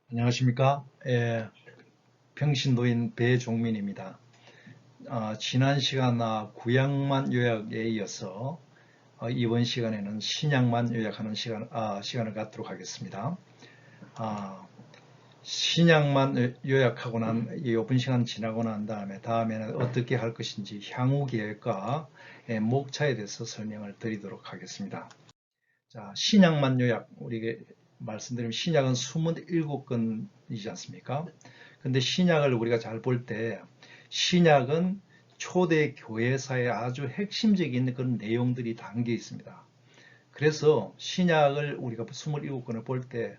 안녕하십니까? 평신도인 배종민입니다. 지난 시간 구약만 요약에 이어서 이번 시간에는 신약만 요약하는 시간을 갖도록 하겠습니다. 신약만 요약하고 이번 시간 지나고 난 다음에는 어떻게 할 것인지 향후 계획과 목차에 대해서 설명을 드리도록 하겠습니다. 자, 신약만 요약, 우리 말씀드리면 신약은 27권이지 않습니까? 근데 신약을 우리가 잘 볼 때 신약은 초대 교회사의 아주 핵심적인 그런 내용들이 담겨 있습니다. 그래서 신약을 우리가 27권을 볼 때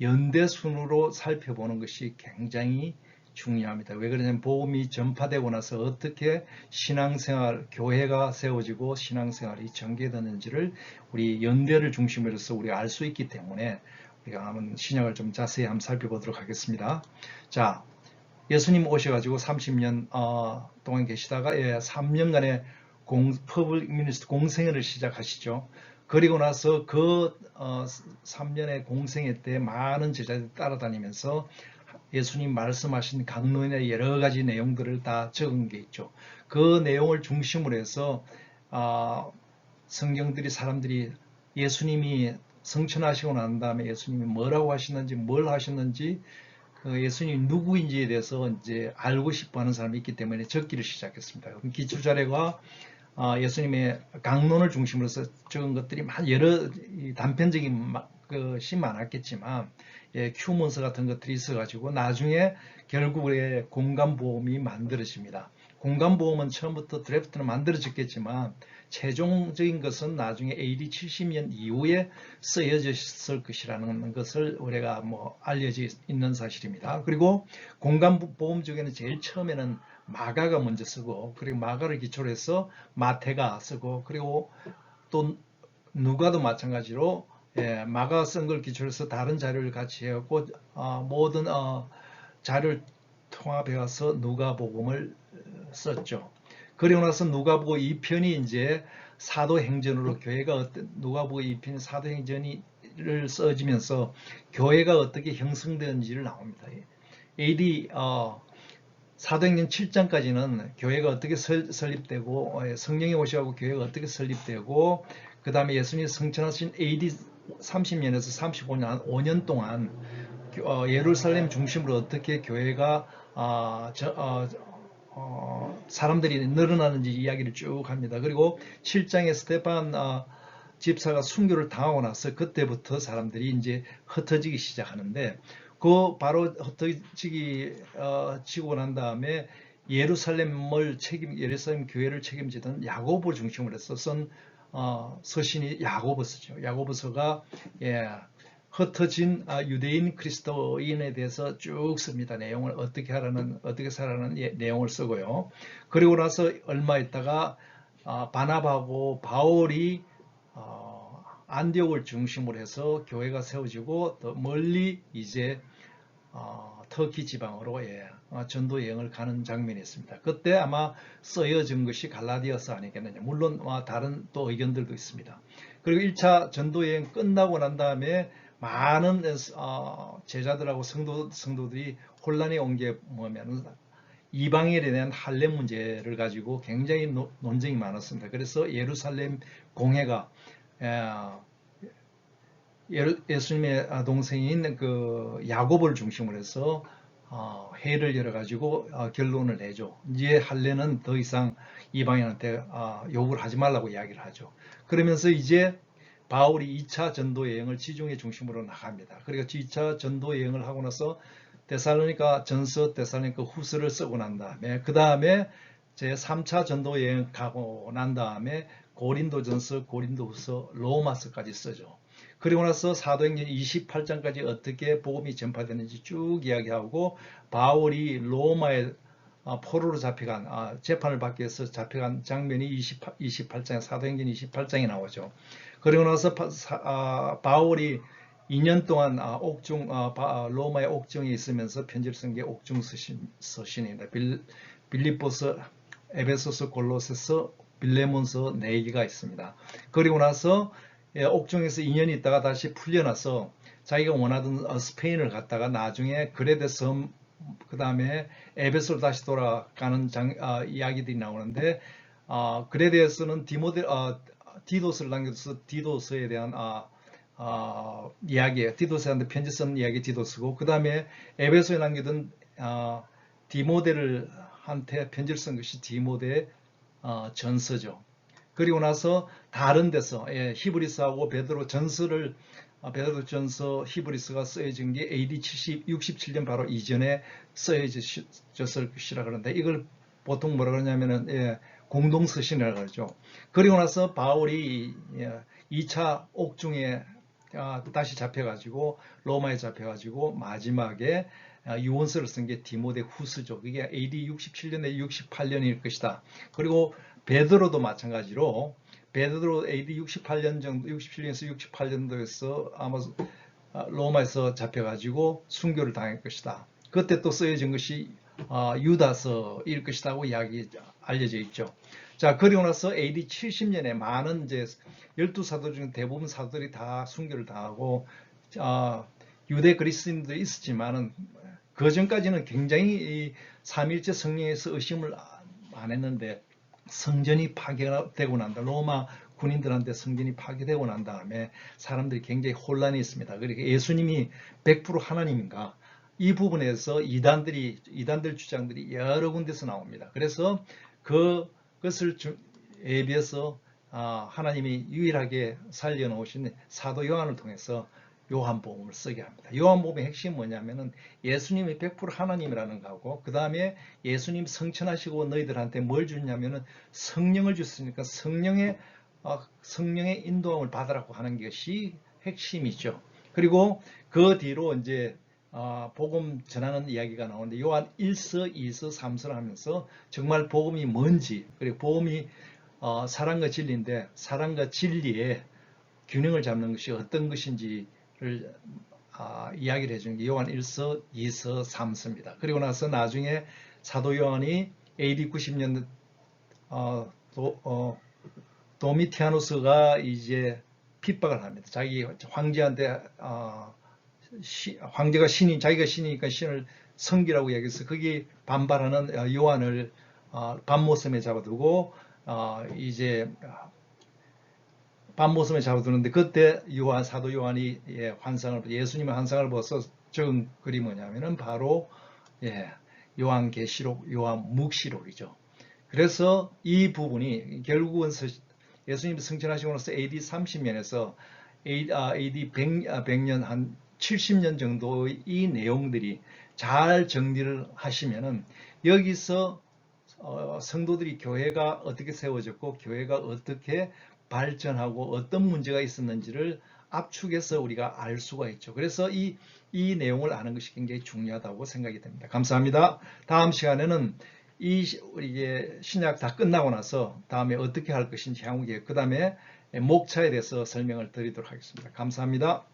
연대 순으로 살펴보는 것이 굉장히 중요합니다. 왜 그러냐면 복음이 전파되고 나서 어떻게 신앙생활, 교회가 세워지고 신앙생활이 전개되는지를 우리 연대를 중심으로 해서 우리가 알 수 있기 때문에 우리가 한번 신약을 좀 자세히 한번 살펴보도록 하겠습니다. 자, 예수님 오셔가지고 30년 동안 계시다가 3년간의 퍼블릭 미니스트 공생애를 시작하시죠. 그리고 나서 그 3년의 공생애 때 많은 제자들이 따라다니면서 예수님 말씀하신 강론의 여러 가지 내용들을 다 적은 게 있죠. 그 내용을 중심으로 해서 성경들이 사람들이 예수님이 성천하시고 난 다음에 예수님이 뭐라고 하셨는지 뭘 하셨는지 그 예수님이 누구인지에 대해서 이제 알고 싶어 하는 사람이 있기 때문에 적기를 시작했습니다. 기초자료가 예수님의 강론을 중심으로 해서 적은 것들이 여러 단편적인 것이 많았겠지만 큐먼스 같은 것들이 있어가지고 나중에 결국에 공간보험이 만들어집니다. 공간보험은 처음부터 드래프트는 만들어졌겠지만 최종적인 것은 나중에 AD 70년 이후에 쓰여졌을 것이라는 것을 우리가 알려져 있는 사실입니다. 그리고 공간보험 중에는 제일 처음에는 마가가 먼저 쓰고, 그리고 마가를 기초로 해서 마태가 쓰고, 그리고 또 누가도 마찬가지로 마가 쓴 걸 기초로 해서 다른 자료를 같이 해갖고 모든 자료를 통합해서 누가복음을 썼죠. 그리고 나서 누가복음 2편이 이제 사도행전으로 교회가 누가복음 2편이 사도행전을 써지면서 교회가 어떻게 형성되는지를 나옵니다. AD 사도행전 7장까지는 교회가 어떻게 설립되고 성령이 오셔서 교회가 어떻게 설립되고 그 다음에 예수님이 성천하신 AD 30년에서 35년 5년 동안 예루살렘 중심으로 어떻게 교회가 사람들이 늘어나는지 이야기를 쭉 합니다. 그리고 7장에 스테판 집사가 순교를 당하고 나서 그때부터 사람들이 이제 흩어지기 시작하는데 그 바로 흩어지기 지고 난 다음에 예루살렘 교회를 책임지던 야고보를 중심으로 해서 쓴 서신이 야고보서죠. 야고보서가 흩어진 유대인 그리스도인에 대해서 쭉 씁니다. 내용을 어떻게 살아라는 내용을 쓰고요. 그리고 나서 얼마 있다가 바나바하고 바울이 안디옥을 중심으로 해서 교회가 세워지고 더 멀리 이제 터키 지방으로 전도 여행을 가는 장면이 있습니다. 그때 아마 쓰여진 것이 갈라디아서 아니겠느냐. 물론 다른 또 의견들도 있습니다. 그리고 1차 전도 여행 끝나고 난 다음에 많은 제자들하고 성도들이 혼란이 온 게 뭐냐면 이방인에 대한 할례 문제를 가지고 굉장히 논쟁이 많았습니다. 그래서 예루살렘 공회가 예수님의 동생인 그 야고보를 중심으로 해서 회의를 열어가지고 결론을 내죠. 이제 할례는 더 이상 이방인한테 요구를 하지 말라고 이야기를 하죠. 그러면서 이제 바울이 2차 전도 여행을 지중해 중심으로 나갑니다. 그리고 2차 전도 여행을 하고 나서 데살로니가 전서, 데살로니가 후서를 쓰고 난 다음에 그 다음에 제 3차 전도 여행 가고 난 다음에 고린도 전서, 고린도 후서, 로마서까지 쓰죠. 그리고 나서 사도행전 28장까지 어떻게 복음이 전파되는지 쭉 이야기하고 바울이 로마에 포로로 잡혀간 재판을 받기 위해서 잡혀간 장면이 28장 사도행전 28장에 나오죠. 그리고 나서 바울이 2년 동안 로마의 옥중에 있으면서 편지를 쓴 게 옥중 서신입니다. 빌립보서, 에베소서, 골로새서, 빌레몬서 4개가 있습니다. 그리고 나서 옥중에서 2년 있다가 다시 풀려나서 자기가 원하던 스페인을 갔다가 나중에 그레데 섬, 그 다음에 에베소로 다시 돌아가는 이야기들이 나오는데, 그레데에서는 디도스를 남겨서 디도스에 대한 이야기예요. 디도스한테 편지 쓴 이야기 디도스고, 그 다음에 에베소에 남겨둔 디모데를 한테 편지를 쓴 것이 디모데 전서죠. 그리고 나서 다른 데서 히브리서하고 베드로 전서를 베드로 전서 히브리서가 쓰여진 게 AD 67년 바로 이전에 쓰여졌을 것이라 그러는데, 이걸 보통 뭐라 그러냐면은 공동서신이라고 그러죠. 그리고 나서 바울이 2차 옥중에 다시 잡혀가지고 로마에 잡혀가지고 마지막에 유언서를 쓴 게 디모데 후서죠. 그게 AD 67년에 68년일 것이다. 그리고 베드로도 마찬가지로 베드로 AD 68년 정도, 67년에서 68년도에서 아마 로마에서 잡혀가지고 순교를 당할 것이다. 그때 또 쓰여진 것이 유다서일 것이라고 알려져 있죠. 자, 그리고 나서 AD 70년에 많은 이제 12사도 중 대부분 사도들이 다 순교를 당하고 유대 그리스도인들이 있었지만은 그 전까지는 굉장히 이 삼일째 성령에서 의심을 안 했는데, 성전이 파괴되고 난 다음에 로마 군인들한테 성전이 파괴되고 난 다음에 사람들이 굉장히 혼란이 있습니다. 그러니까 예수님이 100% 하나님인가? 이 부분에서 이단들 주장들이 여러 군데서 나옵니다. 그래서 그것을 예비해서 하나님이 유일하게 살려놓으신 사도 요한을 통해서 요한복음을 쓰게 합니다. 요한복음의 핵심이 뭐냐면은 예수님이 100% 하나님이라는 거고, 그 다음에 예수님 성천하시고 너희들한테 뭘 주냐면은 성령을 줬으니까 성령의 인도함을 받으라고 하는 것이 핵심이죠. 그리고 그 뒤로 이제 복음 전하는 이야기가 나오는데, 요한 1서, 2서, 3서를 하면서 정말 복음이 뭔지, 그리고 복음이 사랑과 진리인데 사랑과 진리의 균형을 잡는 것이 어떤 것인지를 이야기를 해주는 게 요한 1서, 2서, 3서입니다. 그리고 나서 나중에 사도 요한이 AD 90년 도미티아누스가 이제 핍박을 합니다. 자기 황제한테 황제가 자기가 신이니까 신을 성기라고 얘기해서 거기 반발하는 요한을 밤모섬에 잡아두고 이제 밤모섬에 잡아두는데, 그때 사도 요한이 예수님의 환상을 보서 적은 글이 뭐냐면은 바로 요한계시록, 요한묵시록이죠. 그래서 이 부분이 결국은 예수님이 승천하시고 나서 AD 30년에서 AD 100년 한 70년 정도의 이 내용들이 잘 정리를 하시면은 여기서 성도들이 교회가 어떻게 세워졌고 교회가 어떻게 발전하고 어떤 문제가 있었는지를 압축해서 우리가 알 수가 있죠. 그래서 이 내용을 아는 것이 굉장히 중요하다고 생각이 됩니다. 감사합니다. 다음 시간에는 이게 신약 다 끝나고 나서 다음에 어떻게 할 것인지 향후 계획, 그 다음에 목차에 대해서 설명을 드리도록 하겠습니다. 감사합니다.